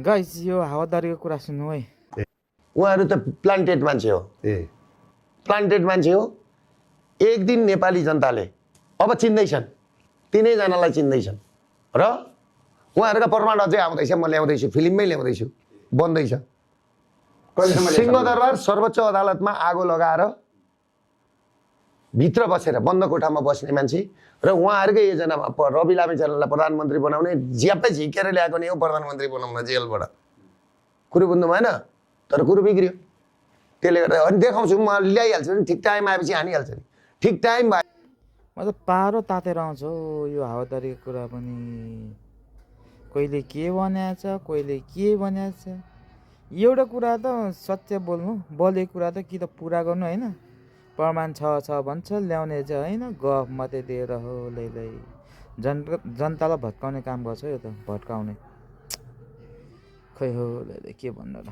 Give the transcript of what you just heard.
Guys यो हावादारीको कुरा सुन्नु है। उहाँहरू त प्लान्टेड मान्छे हो, प्लान्टेड मान्छे हो। एक दिन नेपाली जनताले अब चिन्दैछन्, तिनैजनालाई चिन्दैछन् र उहाँहरूका प्रमाण अझै आउँदैछ। म ल्याउँदैछु, फिल्ममै ल्याउँदैछु, बन्दैछ। सिंहदरबार सर्वोच्च अदालतमा आगो लगाएर भित्र बसेर बन्द कोठामा बस्ने मान्छे र उहाँहरूकै योजनामा रवि लामिछानेलाई प्रधानमन्त्री बनाउने ज्यापै झिकेर ल्याएको नि हो प्रधानमन्त्री बनाउन जेलबाट। कुरो बुझ्नु भएन, तर कुरो बिग्रियो। त्यसले गर्दा अनि देखाउँछु, म ल्याइहाल्छु नि, ठिक टाइम आएपछि हानिहाल्छु नि, ठिक टाइम भयो। म त पारो तातेर आउँछ हो यो हावादारीको कुरा पनि। कहिले के बनाएछ, कहिले के बनाएछ। एउटा कुरा त सत्य बोल्नु, बोलेको कुरा त कि त पुरा गर्नु होइन। प्रमाण छ भन्छ, ल्याउने चाहिँ होइन, गफ मात्रै दिएर हो लै। जनतालाई भत्काउने काम गर्छ यो त, भत्काउने। खै हो लै के भन्नु र।